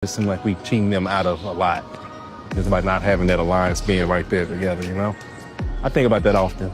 It seemed like we cheating them out of a lot. Just by not having that alliance being right there together, you know? I think about that often.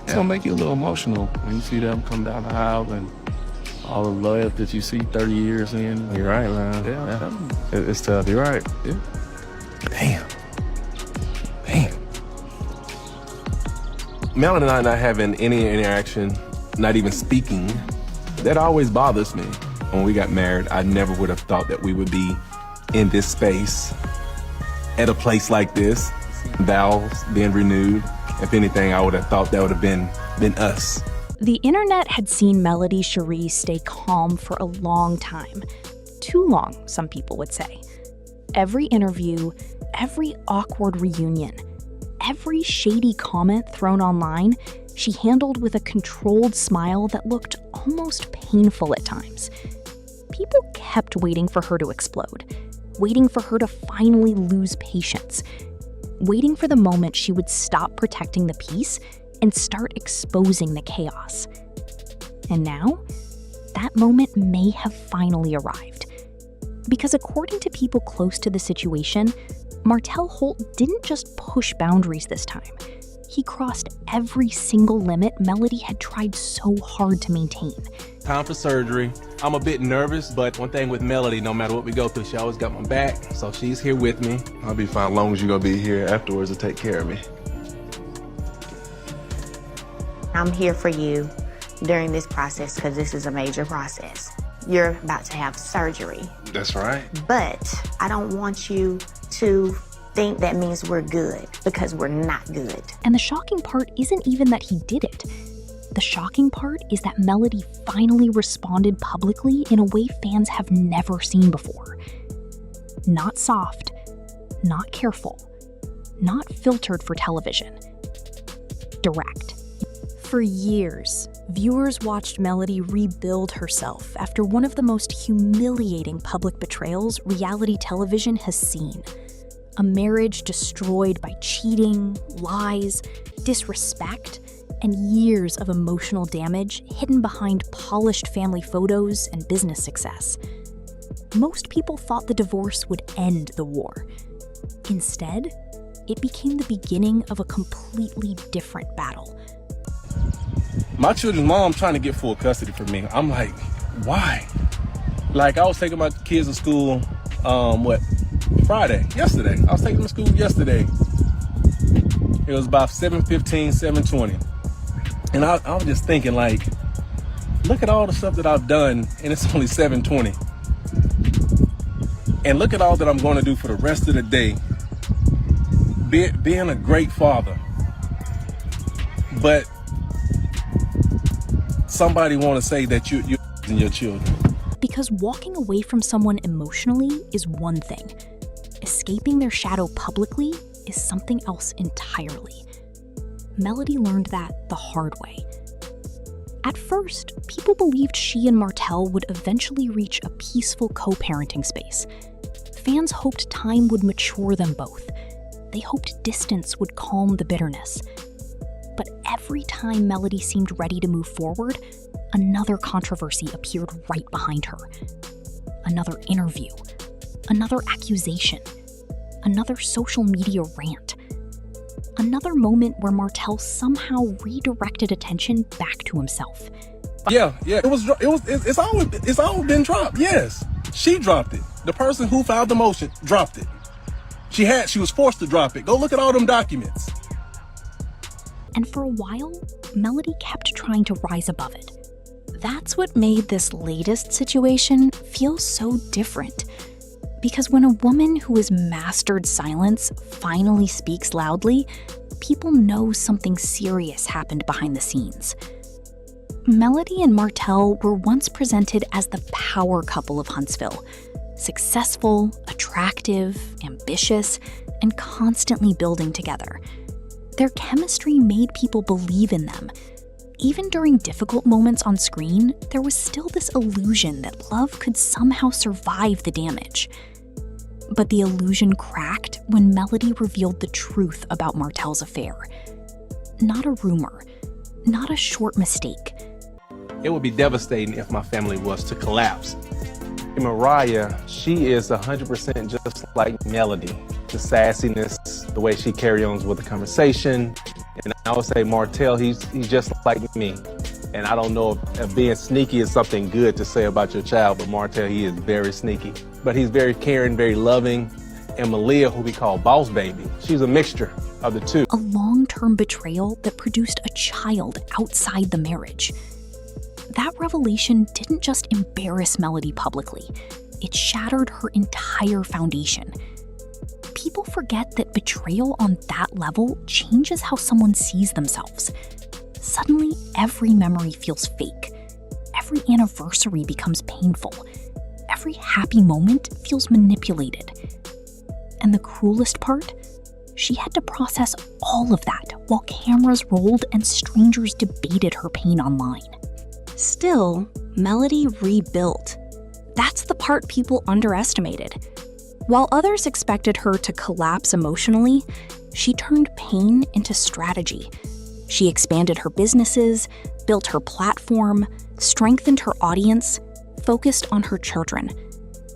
It's gonna make you a little emotional when you see them come down the aisle and all the love that you see 30 years in. You're right, man. Yeah. It's tough. You're right. Yeah. Damn. Melody and I not having any interaction, not even speaking, that always bothers me. When we got married, I never would have thought that we would be in this space, at a place like this, vows being renewed. If anything, I would have thought that would have been us. The internet had seen Melody Shari stay calm for a long time. Too long, some people would say. Every interview, every awkward reunion, every shady comment thrown online, she handled with a controlled smile that looked almost painful at times. People kept waiting for her to explode, waiting for her to finally lose patience, waiting for the moment she would stop protecting the peace and start exposing the chaos. And now, that moment may have finally arrived. Because according to people close to the situation, Martell Holt didn't just push boundaries this time. He crossed every single limit Melody had tried so hard to maintain. Time for surgery. I'm a bit nervous, but one thing with Melody, no matter what we go through, she always got my back, so she's here with me. I'll be fine as long as you're gonna be here afterwards to take care of me. I'm here for you during this process because this is a major process. You're about to have surgery. That's right. But I don't want you to think that means we're good, because we're not good. And the shocking part isn't even that he did it. The shocking part is that Melody finally responded publicly in a way fans have never seen before. Not soft, not careful, not filtered for television. Direct. For years, viewers watched Melody rebuild herself after one of the most humiliating public betrayals reality television has seen. A marriage destroyed by cheating, lies, disrespect, and years of emotional damage hidden behind polished family photos and business success. Most people thought the divorce would end the war. Instead, it became the beginning of a completely different battle. My children's mom trying to get full custody for me. I'm like, why? Like, I was taking my kids to school, yesterday. I was taking them to school yesterday. It was about 7:15, 7:20. And I was just thinking, like, look at all the stuff that I've done, and it's only 7:20. And look at all that I'm going to do for the rest of the day, being a great father. But somebody want to say that you're and your children. Because walking away from someone emotionally is one thing. Escaping their shadow publicly is something else entirely. Melody learned that the hard way. At first, people believed she and Martell would eventually reach a peaceful co-parenting space. Fans hoped time would mature them both. They hoped distance would calm the bitterness. But every time Melody seemed ready to move forward, another controversy appeared right behind her. Another interview, another accusation, another social media rant. Another moment where Martell somehow redirected attention back to himself. Yeah. It's always been dropped. Yes, she dropped it. The person who filed the motion dropped it. She was forced to drop it. Go look at all them documents. And for a while, Melody kept trying to rise above it. That's what made this latest situation feel so different. Because when a woman who has mastered silence finally speaks loudly, people know something serious happened behind the scenes. Melody and Martell were once presented as the power couple of Huntsville. Successful, attractive, ambitious, and constantly building together. Their chemistry made people believe in them. Even during difficult moments on screen, there was still this illusion that love could somehow survive the damage. But the illusion cracked when Melody revealed the truth about Martell's affair. Not a rumor, not a short mistake. It would be devastating if my family was to collapse. Mariah, she is 100% just like Melody. The sassiness, the way she carries on with the conversation. And I would say Martell, he's just like me. And I don't know if being sneaky is something good to say about your child, but Martell, he is very sneaky. But he's very caring, very loving. And Malia, who we call Boss Baby, she's a mixture of the two. A long-term betrayal that produced a child outside the marriage. That revelation didn't just embarrass Melody publicly, it shattered her entire foundation. People forget that betrayal on that level changes how someone sees themselves. Suddenly, every memory feels fake. Every anniversary becomes painful. Every happy moment feels manipulated. And the cruelest part? She had to process all of that while cameras rolled and strangers debated her pain online. Still, Melody rebuilt. That's the part people underestimated. While others expected her to collapse emotionally, she turned pain into strategy. She expanded her businesses, built her platform, strengthened her audience, focused on her children,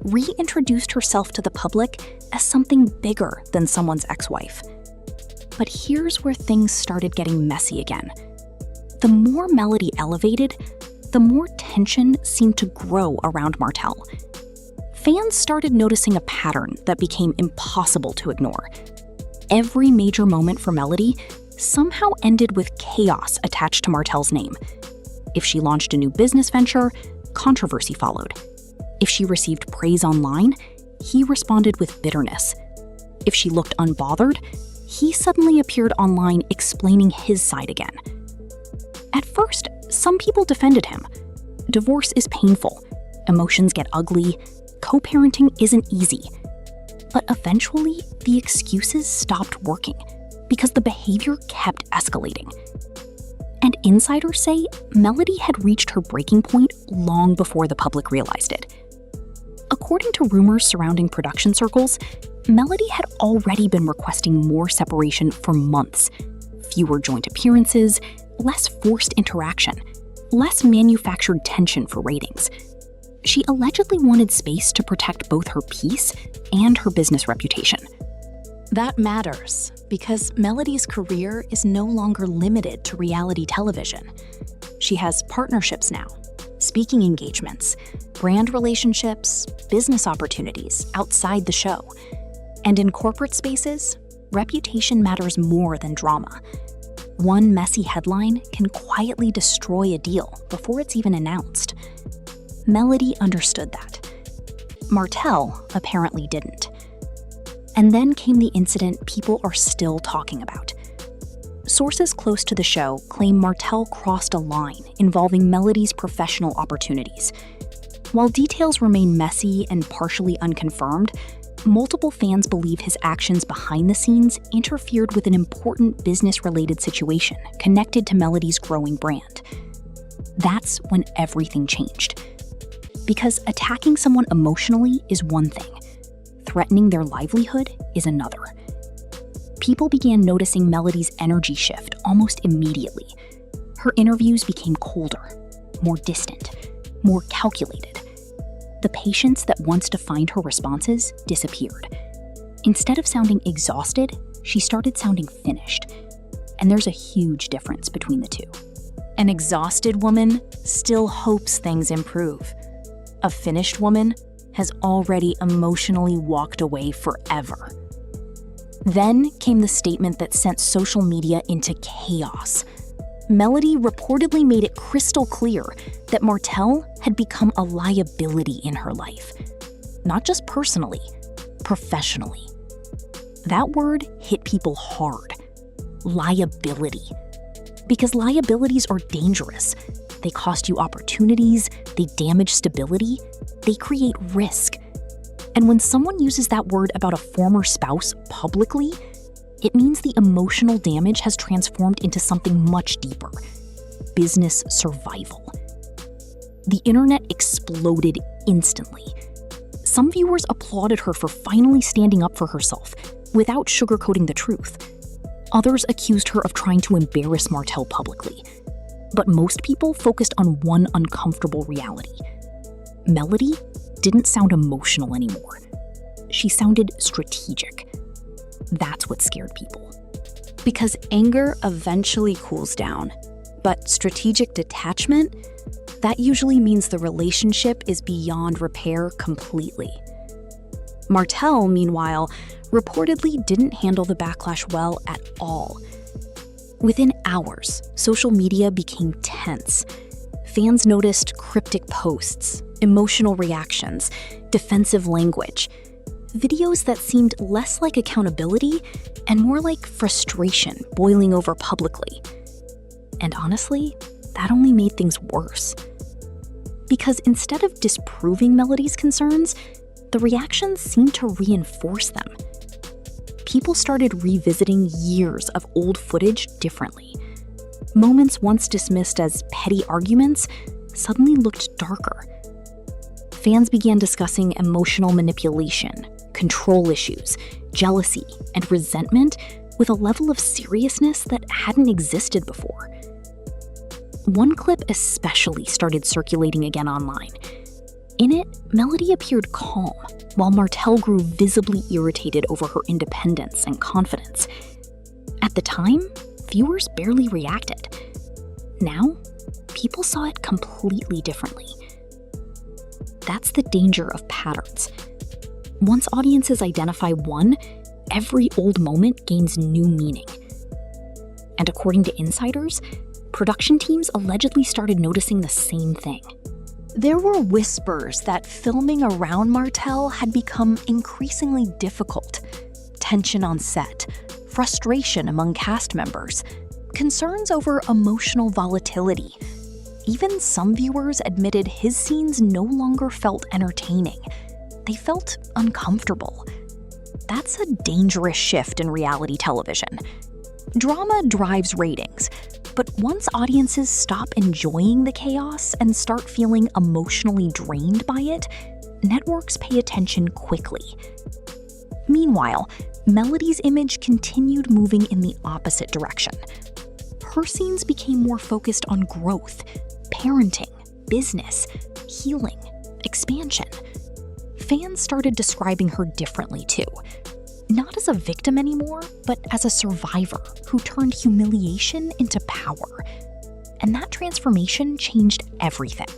reintroduced herself to the public as something bigger than someone's ex-wife. But here's where things started getting messy again. The more Melody elevated, the more tension seemed to grow around Martell. Fans started noticing a pattern that became impossible to ignore. Every major moment for Melody somehow ended with chaos attached to Martell's name. If she launched a new business venture, controversy followed. If she received praise online, he responded with bitterness. If she looked unbothered, he suddenly appeared online explaining his side again. At first, some people defended him. Divorce is painful, emotions get ugly, co-parenting isn't easy. But eventually, the excuses stopped working because the behavior kept escalating. And insiders say Melody had reached her breaking point long before the public realized it. According to rumors surrounding production circles, Melody had already been requesting more separation for months. Fewer joint appearances, less forced interaction, less manufactured tension for ratings. She allegedly wanted space to protect both her peace and her business reputation. That matters because Melody's career is no longer limited to reality television. She has partnerships now, speaking engagements, brand relationships, business opportunities outside the show. And in corporate spaces, reputation matters more than drama. One messy headline can quietly destroy a deal before it's even announced. Melody understood that. Martell apparently didn't. And then came the incident people are still talking about. Sources close to the show claim Martell crossed a line involving Melody's professional opportunities. While details remain messy and partially unconfirmed, multiple fans believe his actions behind the scenes interfered with an important business-related situation connected to Melody's growing brand. That's when everything changed. Because attacking someone emotionally is one thing, threatening their livelihood is another. People began noticing Melody's energy shift almost immediately. Her interviews became colder, more distant, more calculated. The patience that once defined her responses disappeared. Instead of sounding exhausted, she started sounding finished. And there's a huge difference between the two. An exhausted woman still hopes things improve. A finished woman has already emotionally walked away forever. Then came the statement that sent social media into chaos. Melody reportedly made it crystal clear that Martell had become a liability in her life. Not just personally, professionally. That word hit people hard. Liability. Because liabilities are dangerous. They cost you opportunities, they damage stability, they create risk. And when someone uses that word about a former spouse publicly, it means the emotional damage has transformed into something much deeper: business survival. The internet exploded instantly. Some viewers applauded her for finally standing up for herself without sugarcoating the truth. Others accused her of trying to embarrass Martell publicly. But most people focused on one uncomfortable reality. Melody didn't sound emotional anymore. She sounded strategic. That's what scared people. Because anger eventually cools down, but strategic detachment, that usually means the relationship is beyond repair completely. Martell, meanwhile, reportedly didn't handle the backlash well at all. Within hours, social media became tense. Fans noticed cryptic posts, emotional reactions, defensive language, videos that seemed less like accountability and more like frustration boiling over publicly. And honestly, that only made things worse. Because instead of disproving Melody's concerns, the reactions seemed to reinforce them. People started revisiting years of old footage differently. Moments once dismissed as petty arguments suddenly looked darker. Fans began discussing emotional manipulation, control issues, jealousy, and resentment with a level of seriousness that hadn't existed before. One clip especially started circulating again online. In it, Melody appeared calm, while Martell grew visibly irritated over her independence and confidence. At the time, viewers barely reacted. Now, people saw it completely differently. That's the danger of patterns. Once audiences identify one, every old moment gains new meaning. And according to insiders, production teams allegedly started noticing the same thing. There were whispers that filming around Martell had become increasingly difficult. Tension on set, frustration among cast members, concerns over emotional volatility. Even some viewers admitted his scenes no longer felt entertaining. They felt uncomfortable. That's a dangerous shift in reality television. Drama drives ratings, but once audiences stop enjoying the chaos and start feeling emotionally drained by it, networks pay attention quickly. Meanwhile, Melody's image continued moving in the opposite direction. Her scenes became more focused on growth, parenting, business, healing, expansion. Fans started describing her differently too. Not as a victim anymore, but as a survivor who turned humiliation into power. And that transformation changed everything.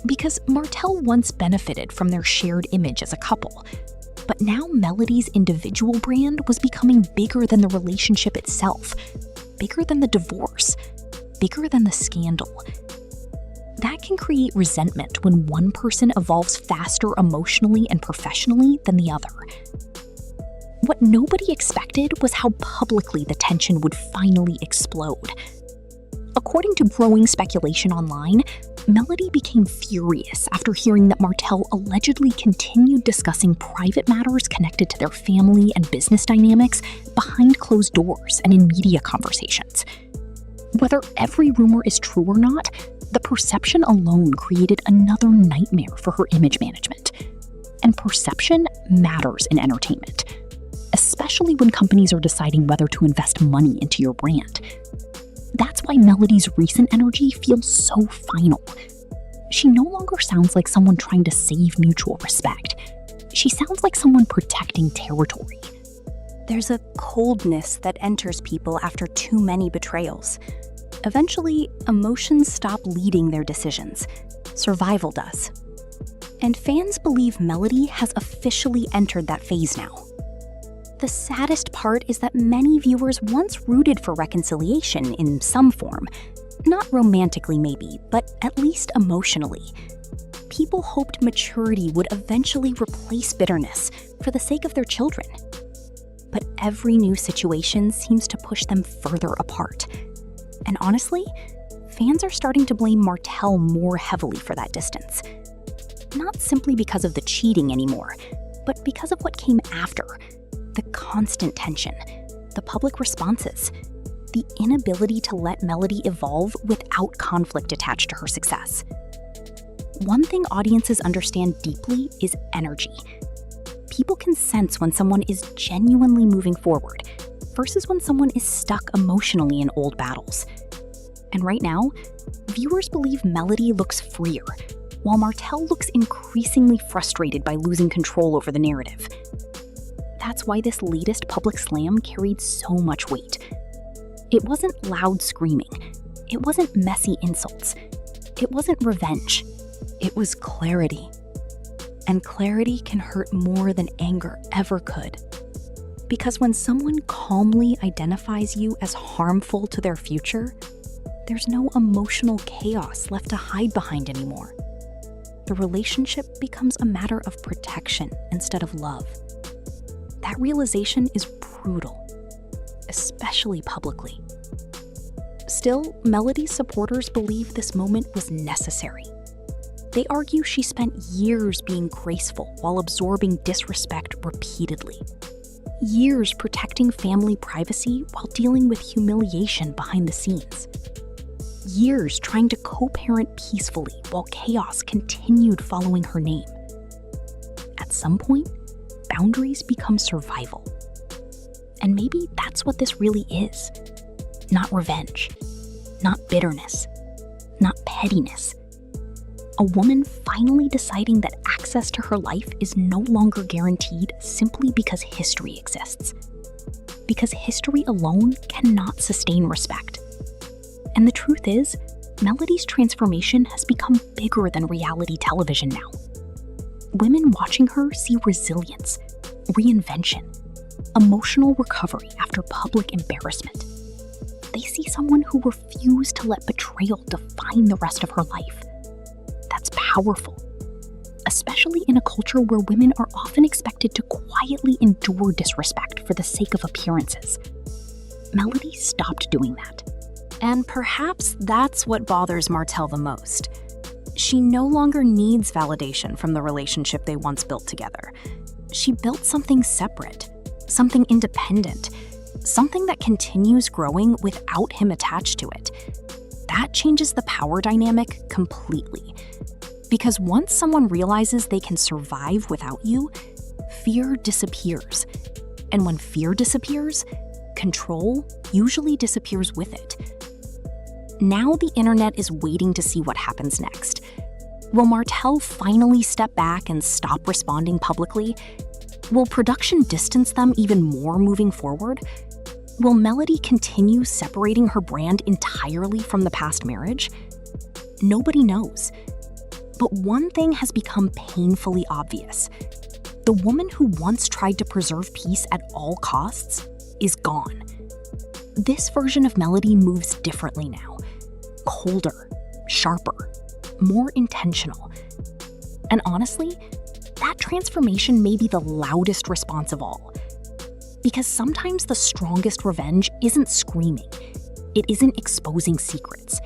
Because Martell once benefited from their shared image as a couple, but now Melody's individual brand was becoming bigger than the relationship itself, bigger than the divorce, bigger than the scandal. That can create resentment when one person evolves faster emotionally and professionally than the other. What nobody expected was how publicly the tension would finally explode. According to growing speculation online, Melody became furious after hearing that Martell allegedly continued discussing private matters connected to their family and business dynamics behind closed doors and in media conversations. Whether every rumor is true or not, the perception alone created another nightmare for her image management. And perception matters in entertainment, especially when companies are deciding whether to invest money into your brand. That's why Melody's recent energy feels so final. She no longer sounds like someone trying to save mutual respect. She sounds like someone protecting territory. There's a coldness that enters people after too many betrayals. Eventually, emotions stop leading their decisions. Survival does. And fans believe Melody has officially entered that phase now. The saddest part is that many viewers once rooted for reconciliation in some form. Not romantically maybe, but at least emotionally. People hoped maturity would eventually replace bitterness for the sake of their children. But every new situation seems to push them further apart. And honestly, fans are starting to blame Martell more heavily for that distance. Not simply because of the cheating anymore, but because of what came after. The constant tension, the public responses, the inability to let Melody evolve without conflict attached to her success. One thing audiences understand deeply is energy. People can sense when someone is genuinely moving forward versus when someone is stuck emotionally in old battles. And right now, viewers believe Melody looks freer, while Martell looks increasingly frustrated by losing control over the narrative. That's why this latest public slam carried so much weight. It wasn't loud screaming. It wasn't messy insults. It wasn't revenge. It was clarity. And clarity can hurt more than anger ever could. Because when someone calmly identifies you as harmful to their future, there's no emotional chaos left to hide behind anymore. The relationship becomes a matter of protection instead of love. That realization is brutal, especially publicly. Still, Melody's supporters believe this moment was necessary. They argue she spent years being graceful while absorbing disrespect repeatedly. Years protecting family privacy while dealing with humiliation behind the scenes. Years trying to co-parent peacefully while chaos continued following her name. At some point, boundaries become survival. And maybe that's what this really is. Not revenge, not bitterness, not pettiness. A woman finally deciding that access to her life is no longer guaranteed simply because history exists. Because history alone cannot sustain respect. And the truth is, Melody's transformation has become bigger than reality television now. Women watching her see resilience, reinvention, emotional recovery after public embarrassment. They see someone who refused to let betrayal define the rest of her life. That's powerful, especially in a culture where women are often expected to quietly endure disrespect for the sake of appearances. Melody stopped doing that. And perhaps that's what bothers Martell the most. She no longer needs validation from the relationship they once built together. She built something separate, something independent, something that continues growing without him attached to it. That changes the power dynamic completely. Because once someone realizes they can survive without you, fear disappears. And when fear disappears, control usually disappears with it. Now the internet is waiting to see what happens next. Will Martell finally step back and stop responding publicly? Will production distance them even more moving forward? Will Melody continue separating her brand entirely from the past marriage? Nobody knows. But one thing has become painfully obvious. The woman who once tried to preserve peace at all costs is gone. This version of Melody moves differently now. Colder, sharper, more intentional. And honestly, that transformation may be the loudest response of all. Because sometimes the strongest revenge isn't screaming. It isn't exposing secrets.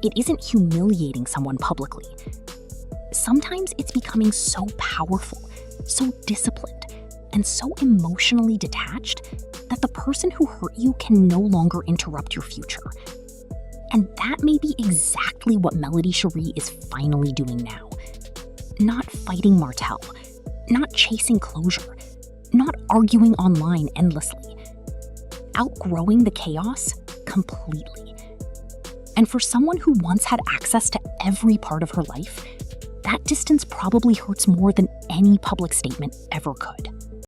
It isn't humiliating someone publicly. Sometimes it's becoming so powerful, so disciplined, and so emotionally detached that the person who hurt you can no longer interrupt your future. And that may be exactly what Melody Shari is finally doing now. Not fighting Martell, not chasing closure, not arguing online endlessly. Outgrowing the chaos completely. And for someone who once had access to every part of her life, that distance probably hurts more than any public statement ever could.